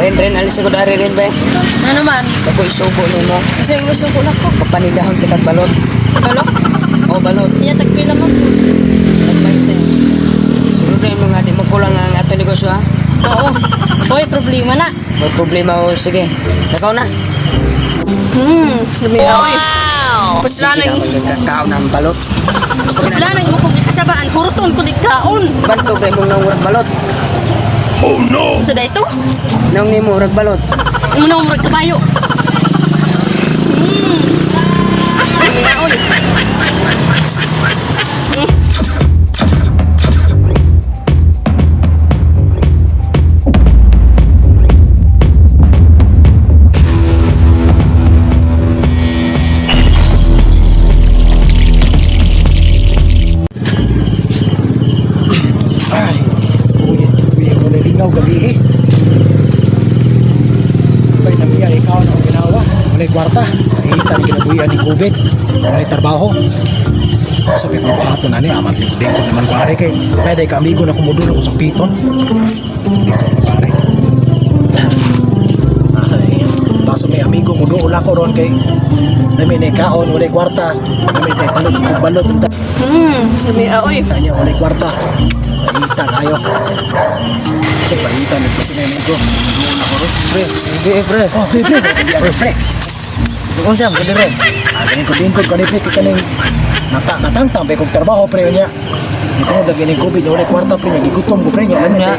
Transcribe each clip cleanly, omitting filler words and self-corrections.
Ren, alis ako dari rin, be. Ano naman? Ako isubo ni mo. Kasi gusto ko na ko. Kapanigahon kita balot. Balok? O, balot. Iya, tagpila mo. Nagbayad na yun. Sunod na yung mga di magkulang ang ato negosyo, ha? Oo. Hoy, problema na. May problema o, sige. Nakaw na. Lumi ako eh. Paslanay Sige mo. na, magkakaon ng balot. Paslanay mo kung ikasabaan. Hurton ko di kaon. Banto, be, kung nang balot. Sa da ito? Nang ni mo, balot. Muna mo kabayo. Lumi ako eh. Ay, uy, wala lingaw gabi eh. Bay namiya ikaw na ang ginawa. Walay kwarta. Nahitan kinabuhian ni COVID. Walay trabaho. Sabi ko pato na ni amat ni ko naman pare kay pwede ka amigo na kumudulo ko sa piton. Hindi ko pare. Ay, baso may amigo mo doon ko ron kay namin ni kaon walay kwarta. Namin tay balot Lumi ako eh. kanya walay kwarta. Pahitan ayo. So pahitan ito si neneng ko. Muna ko ron. Pre. Oh, pre. Fresh. Kung siya, pwede rin. Ganyan ko din ko kanipit kaning natang pe kog trabaho pre niya. Ito lagi ning COVID niya ulit kwarta pre niya gigutom ko pre niya ano niya.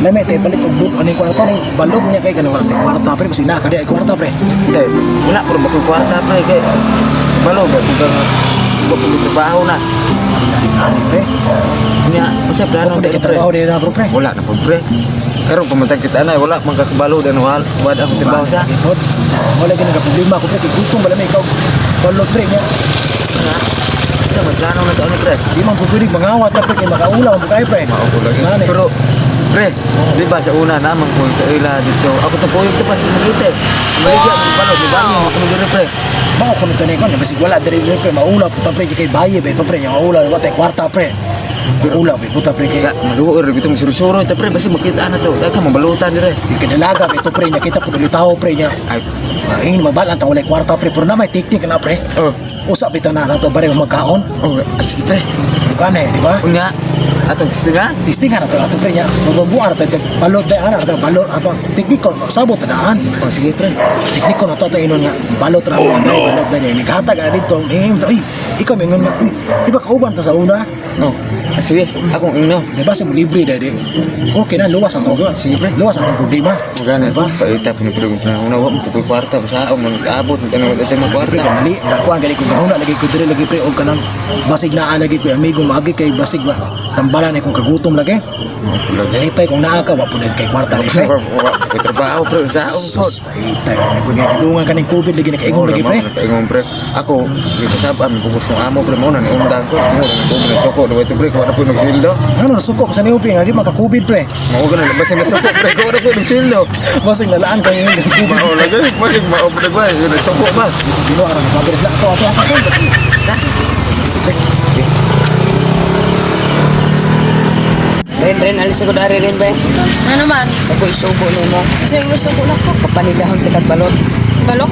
Lame tay palit og buk ani kwarta ning balog niya kay kanang kwarta pre kasi na kada kwarta pre. Hindi, wala po ba kung kwarta pa, kay balot, kung trabaho na. Ani pre. Nya, siya plano Kung dari pre. trabaho din na bro pre. Wala na po pre. Karon pamantang kita na wala man kakabalo dan wala akong trabaho sa. Ikot. Wala gani ka problema ko pre kay gutom bala may ikaw balog pre niya. Sa plano na taon pre. Di man po pwede mangawat na pre kay makaulaw mo kay pre. Maupo lagi. Nani? Pero pre, di ba sa una naman po sa ila dito. Ako to po yung tapat magite. Maligya mo palo di ba mo ako diri pre. Mao ko nito ni kon kasi wala diri pre maulaw puta pre kay baye be to pre yang maulaw wa tay kwarta pre. Maulaw be puta pre kay Kaya maluor gitu mo suru-suru ita pre basi makita na to. Daghan mabalutan dire. di kadalaga be to pre nya kita pud litaw pre nya. Ay, Ingin mabalan ta walay kwarta pre pero na may teknik na pre. oh, Usap bitaw na to bare magkaon. oh, asik pre. Bukan di ba? Unya, atong tistinga. Tistingan na to pre nya. Mabubuar ta balot day ana ta balot apa teknik ko sabot daan. Oh, sige pre. Teknik ko na to inon nga balot ra mo day balot day ni kata ka dito. Ay, ikaw mingon nga. Di ba kauban ta sa una? Oh, sige. Akong ino. Di ba sa mo libre day di? Okay na luwas ang to. Sige pre, luwas ang problema. Magana ba? Paita pinipirong na una wa mo ko kwarta sa ako man abot ng tanong ito mo Pre, kwarta. mali, dakuan gali ko gahuna lagi ko dire lagi pre og kanang basig na lagi ko amigo magi kay basig ba tambalan kung kagutom lagi. Nalipay kung naa ka wa pud kay kwarta ni pre. Ko trabaho pre sa akong pod. Tay, nagbunya kadungan kaning COVID lagi nakaingon lagi pre. Kaingon pre. Ako di ko sabab mi bugos ng amo pre mo na ni undang ko. Mo na soko do ito pre ko na po nagsildo. Ano suko sa niyo nga di maka COVID pre. Mao gana basi na soko pre ko na po nagsildo. Basig nalaan kay COVID. Mao lagi basi mao pre ba yun soko ba. Dino ara mabir sa ato. Ren, alis ako dari rin ba? Ano naman? Ako isubo ni mo. Kasi gusto ko na ko. Kapanigahon kita balot. Balok?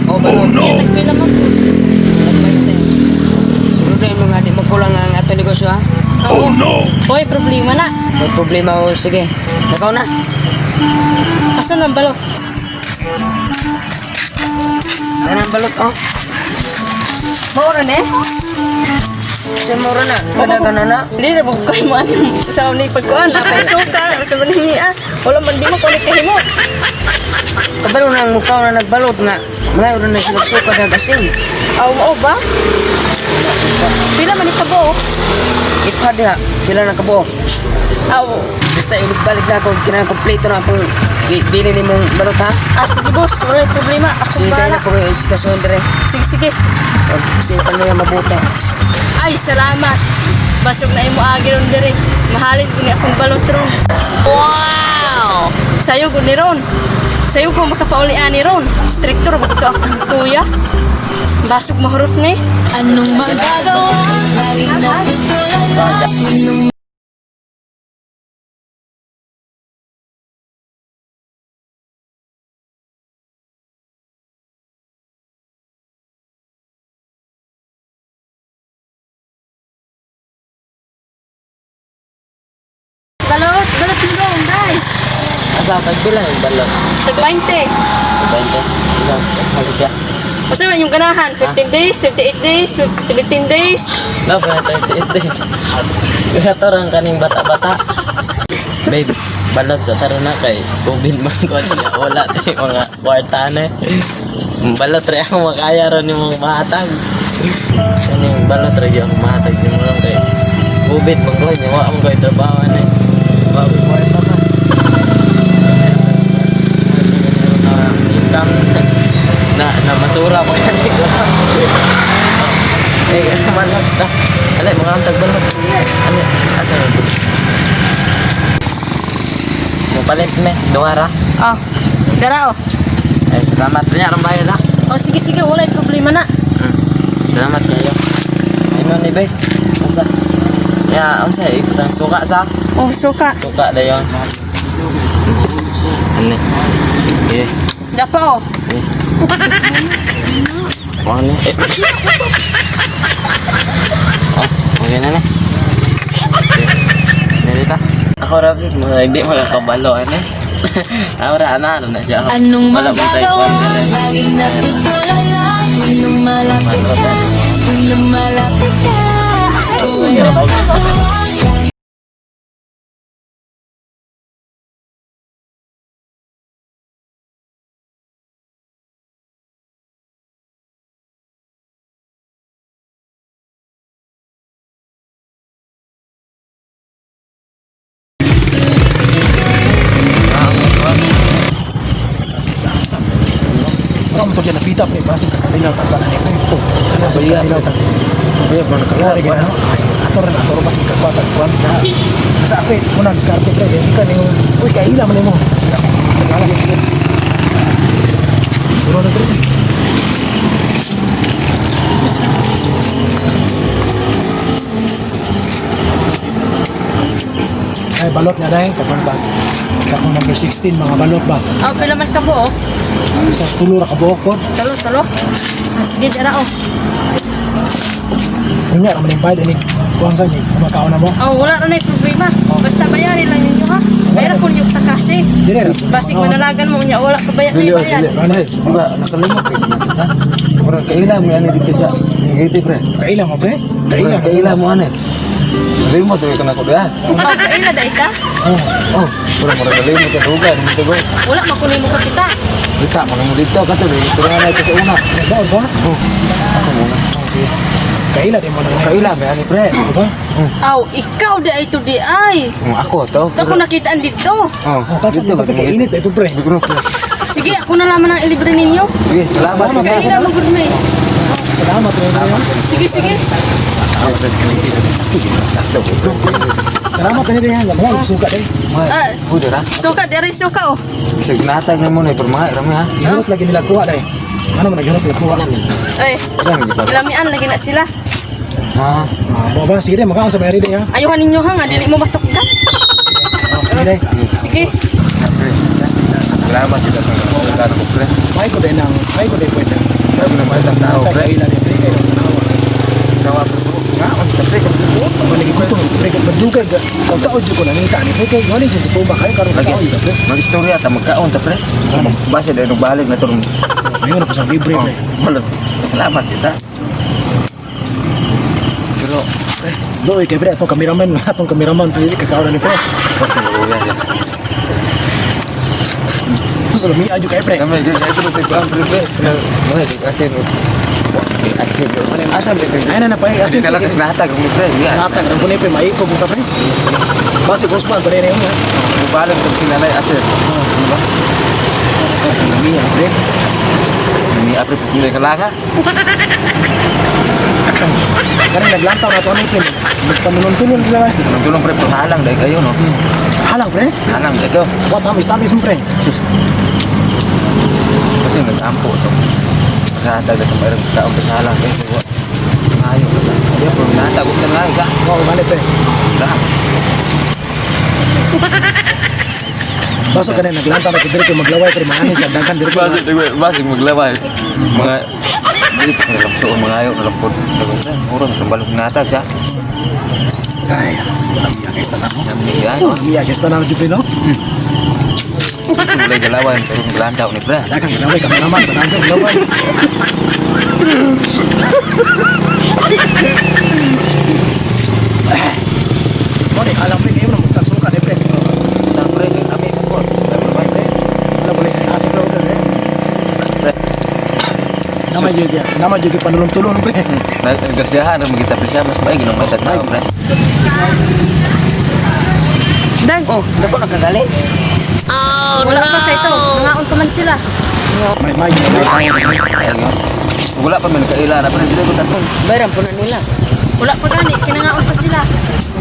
O balot. Iya, tagpila mo. Sunod na yung mga di magkulang ang ato negosyo, ha? Oo. Hoy, problema na. May problema o, sige. Nakaw na. Asan ang balok? Ano ang balot, oh? Maura na eh. Kasi mura na. Kada na. Hindi na bugkay mo sa ni pagkuan. Apay suka. Sa manhingi ah. Wala man di mo kulit kahimo. Kabalo na ang mukha na nagbalot nga. Ngayon na sinagsuka na gasing. Aw ba? Pila man ikabo? Ipha diha. Pila na kabo. Aw. Basta ibalik na ako. Kinang-kompleto na akong bili ni mong balot, ha? Sige boss, wala problema. Ako Sige bahala. na po yung isikasuhin dire. Sige. Kasi niya mabuti. Ay, salamat. Basog na imo agi ron dire. Mahalin ko ni akong balot ron. Wow! Sayo ko ni ron. Sayo ko makapaulian ni ron. Strictor ba ito ako si kuya? Basog mahurot ni. Anong magagawa? Lagi na Asa tagbilang yung balot. Tag 20. 20. Ilang halika. Basta man yung ganahan, 15 days, 28 days, 17 days. No, pero 38 days. Kaya torang kaning bata-bata. Babe, balot sa taro na kay COVID man ko niya. Wala tayong mga kwarta na. Balot rin ako makaya ron yung mga mahatag. Yan yung balot rin yung mahatag yung mga kay COVID man ko niya. Wala mo kayo trabaho na eh. Wala mo kwarta ka. Income na masura pa kan ko. Eh, balot ta. Alay, mga antag balot. Ano? Asa mo? Palit me, duwara. Oh, dara oh. Ay, salamat niya ang bayad ha. Oh, sige, sige, wala yung problema na. Salamat kayo. Ano ni Bay? Masa? Ya, unsa ikutang suka sa? Oh, suka. Suka dayon. Ano? Eh, Dapa oh. ano? Oh, okay na na. Dito. Ako rabi, hindi makakabalo ano. Ahora ano na siya. Anong Wala mo tayo magagawa? kwenta rin. Laging natutulala Kung lumalapit ka Kung lumalapit ka Kung ano magagawa? Kamu to dyan napita pre, basi kakalilaw tagbalan ni pre. Ano sa kakalilaw tagbalan? Kuya, kung Kaya gaya no? Ator basi kakwatan kuwan na. Sa pre, unang diskarte pre, hindi ka niyo, uy, kaila man mo. Nagala mo pre. Suro na pre. Ay, balot nga dahil, kapag kakong number 16, mga balot ba? Oh, pila man ka mo oh. Isang tulo ra ka buhok po. Talo, talo. Ah, sige, dara oh. Kunya, naman yung bayad, ini kuwang sa niyo, kumakaon na mo. Oh, wala na yung problema. Basta bayarin lang ninyo ha. Bayar ko yung takasi. Dire, Basig manalagan mo niya, wala ka bayar Dili, may oh, bayad. dili. Pre, diba, nakalimot kayo sa natin, ha? Parang kaila mo yan dito sa ngiti, pre. Kaila mo pre? Kaila mo. Kaila mo, ano? Nalimot kayo ka na ko diyan. Oh, kaila dahil ka. Oh, parang nalimot ka dugan. Dito ko. Wala makunin mo ka kita. Dito, mga mo dito. Kato, dito na ito sa una. Baon ba? Oh, ako muna. Oh, sige. Kaila din mo na. Kaila, may ani, pre. Diba? Aw, ikaw di ay to di ay. Ako, to. Ako nakitaan dito. Oh, Oh, tapos ito pre, kainit ito pre. Siguro, pre. Sige, ako na lamang ang ilibre ninyo. Sige, salamat. Kaila mo good may. Salamat pre. Sige, sige. Salamat pre yan. Mga suka din. Ah. Udah ra. Suka, dere suka oh. Bisa ginatag na mo na permai rami ha. Ihurot lagi nila kuha dai. Ano mo naghurot nila kuha? Ay, Ilan kita. ilamian lagi na sila. Ha. Mo ba sige makaon sa may day ha. Ayuhan ninyo ha, nga dili mo matukdan. Sige dai. Sige. Salamat kita sa pagkakataon ko pre. May ko din pwede. Sabi na mga tao pre. Kaila din pre. Kawa pre. Nga, kasi pre ka pre. Manigi ko to pre badugay ga. Pag taod jud ko na nita ni pre. Wala jud ko ba kay karon Lagi. kaon pre. Mag-istorya ta magkaon ta pre. Base dahil nagbalik na turun. Mayon ko sa libre pre. Balot. Salamat kita. Pero pre, Loy kay pre atong kameraman pre kakaon ni pre. bakit naluya ya? Susul mi aju kay pre. Kami itu betul ang pre. Mga kasi no. Asin. Asa pre. Ay na pa Kasi asin. kala kinatag mo pre. Ya. Natag ran ko ni pre mai ko buta pre. Basi Osman pre na yun ha. Balik tong sinalay asin. Diba? Mi pre. Ini apa putih kalaga? Karena naglantaw na to ano pre. Nagpanulon-tulon sila. Tulong pre penghalang dahil kayo no. Halang pre. Halang dahil kayo. What tamis mo pre. Sus. Kasi nag-ampo to. Naghatag na itong mayroong taong paghalang kayo. Kaya ngayon ka lang. Kaya po, natagok na nga ka. Oo, mali pre. Lahat. Baso ka na naglantaw na kidiri ko maglaway pre maanis daghan diri ko. Basig maglaway. Mga dili pa lang so mga ayo lang po. Mura na balog natag siya. Ay, walang iya guys na mo. Iya, Iya guys na jud no. mulai galawan pero gelandaw ni pre. Dagang gaway kami naman panandong lawan. Mo ni alam ni mo nang sukat pre. Tang pre kami ko. Wala boleh sa asik daw pre. Nama juga panulong-tulong pre. Nagkerjahan naman kita presya mas baik ginong matag tao pre. Dan, Oh, dako nakagalit. wala pa kayo ito. Nangaon pa man sila. May Wala pa man kaila na pre dito ko tatong. Bayaran po na nila. Wala pa gani, kinangaon pa sila.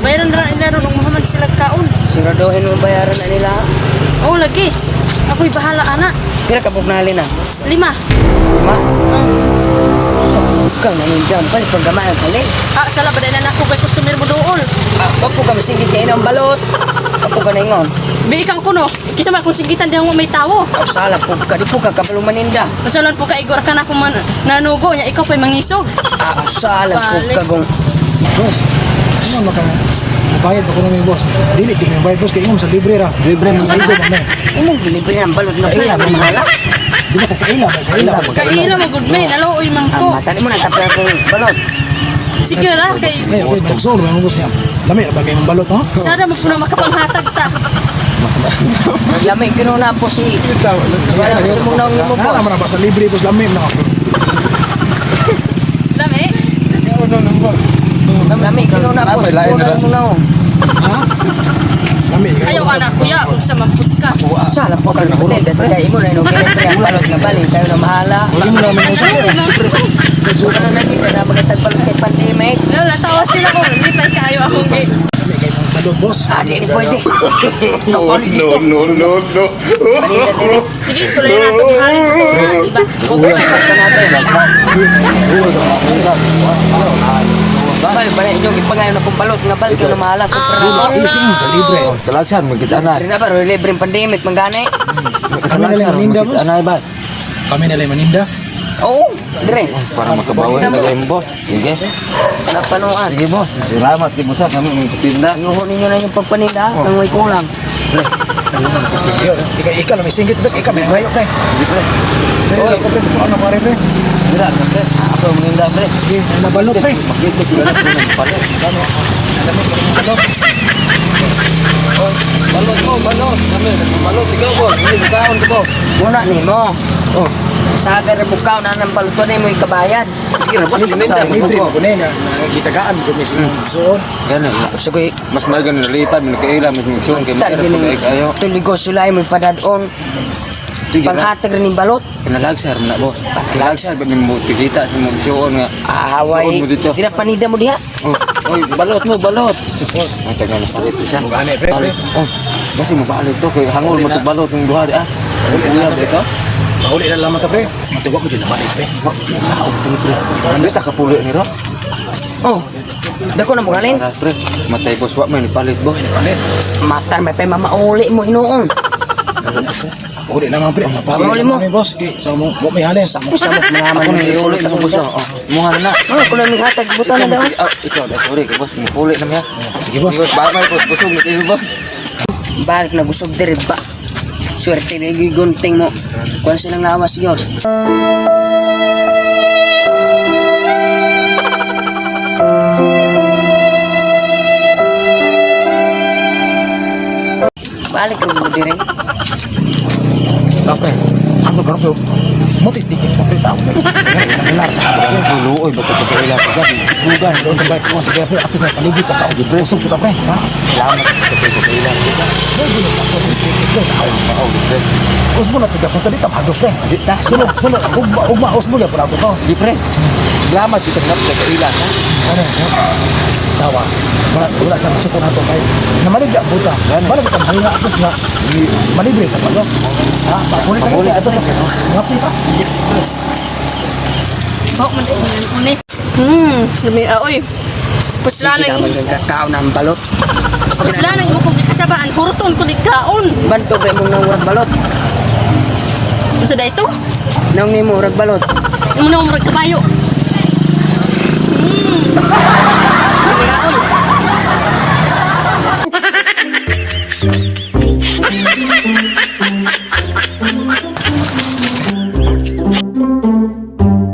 Mayroon na nila ron, Muhammad sila kaon. Siguraduhin mo bayaran na nila. Oo, lagi. Ako'y bahala, anak. Pira ka po nalin na. 5. Ma. Sukang na nindang balik pang gamaan kali. Sala ba na ako kay customer mo doon? Wag po kami singgit kayo ng balot. Ako ka na ingon. Bi ikang kuno. Kisa man kung sigitan diyan mo may tawo. Ako sala po ka. Di po ka kabalong maninda. Masalan po ka igor ka na kung nanugo niya ikaw pa'y mangisog. Ako sala po ka kung. Boss, ano maka bayad ako ng boss. Dili din yung bayad boss kay sa libre ra. Libre mo Sa igo man. Imong bilibre ng balot na kaya mo mahala. Di ba kaila ba? Kaila mo good may naloy man Ang ko. mata mo na tapos akong balot. Sige ra kay Ay, okay, tagso mo boss niya. Lami na bagay mong balot ha. sada mo puno makapanghatag ta. Lami kinuna po si. Wala mo sa muna mo Ano boss. naman ba sa libre boss lami na. Lami. Lami kinuna po. Siguro mo na. Ha? Lami. Ayaw anak kuya kung sa mamput ka. Sala po ka ng kulit. Dati kayo mo na yung bilibre ang balot na balik. Tayo na mahala. Wala mo naman usap. Naloy man ko. Suka na nakita na magkatagbalot kay pandemic. Lala tawa sila ko. Hindi pa kayo akong gi. Lami kay mong balot boss. Di ni pwede. No. Panita dire. Sige, sulay na itong halin ko na, diba? Huwag ka Ito natin. Balik ba na inyong ipangayon na pumbalot nga balik yung namahala ko Ising sa libre. Talagsan mo kita na. Rin na ba, libre yung pandemic manggani? Kami na lang maninda boss. Anay ba? Kami na lang maninda. Oo, dire. Para makabawi na kayo boss. Sige. Napanuan. Sige boss. Salamat di boss kami magtinda. Nuho ninyo na yung pagpaninda nang may kulang. Sige, ikaw na may singgit boss. Ikaw may rayo pre. Pero ako pre, ano pare pre? Dira pre. Ako magtinda pre. Sige, nabalot pre. Makita ko na ng pala. Balot mo, balot. Kami balot ikaw boss. Hindi kaon ko boss. Muna ni mo. Oh. Sagar na bukaw na ng paluto na mo ikabayad. Sige na boss, Sa gininda libre mo. mo kunin na gitagaan mo kami suon. Ganun. Gusto ko Mas magan nalitan mo kaila mo suon kay Tal magkano kayo. tuligo sulay mo padadon. Sige na. Panghatag rin yung balot. Pinalagsar mo na boss. Pinalagsar ba mo tikita sa mo suon nga. Away. Suon mo dito. Tira panida mo diha. Oh, oy, balot mo, balot. Suppose. Ang tagal na palit siya. Gani pre. Palit. Oh, kasi mabalit to kay hangol mo to balot ng duha di ah. Kuya dito. Uli na lamang ta pre. Matuwa ko dyan naman pre. Ano ta kapulo ni ro? Oh. Dako na mo galin. Para pre, matay boss wa may palit boss. Matar may pa mamauli mo inuon. Uli na nga pre. Uli mo. Boss. Okay, so mo may halin. Samok mga Ako man na iulit ako boss. Oh, muha na na. Oh, kuno mi hatag buta na daw. Ikaw, sorry kay boss, mupuli na miya. Sige boss. Babay po, busog na kayo boss. Balik na gusog diri ba. Swerte na gigunting mo. Kuan silang lawas yun. Balik rin mo diri. Kapre. Ano karon pre? Mo titikit ka pre tao. Nalar sa kapre. Luoy ba ka kaila ka gabi? Sugan doon sa bayad ko sa pre. Ako na paligid ka tao. Pre, usog kita pre. Ha? Salamat ka kaila. Usmo na tiga punta dito hados pre. Dita. Sunod. Ugma usmo ya pala to. Sige pre. Salamat kita ngap ka kaila ha. Ano? Tawa. Wala sa masuko na to kay. Namaligya buta. Bala kita mahina tapos na malibre ka pa no. Ha? Pakulit ka. Pakulit Ito na. Ngapi ka. Bawak man din yan unit. Lumi oy. Pusla Sige na naman yung kakao ng balot. pusla na imo kung kasabaan hurton ko kaon. Banto ba mong nang urag balot? Unsa da ito? Nang ni mo urag balot. Imo na mo kabayo.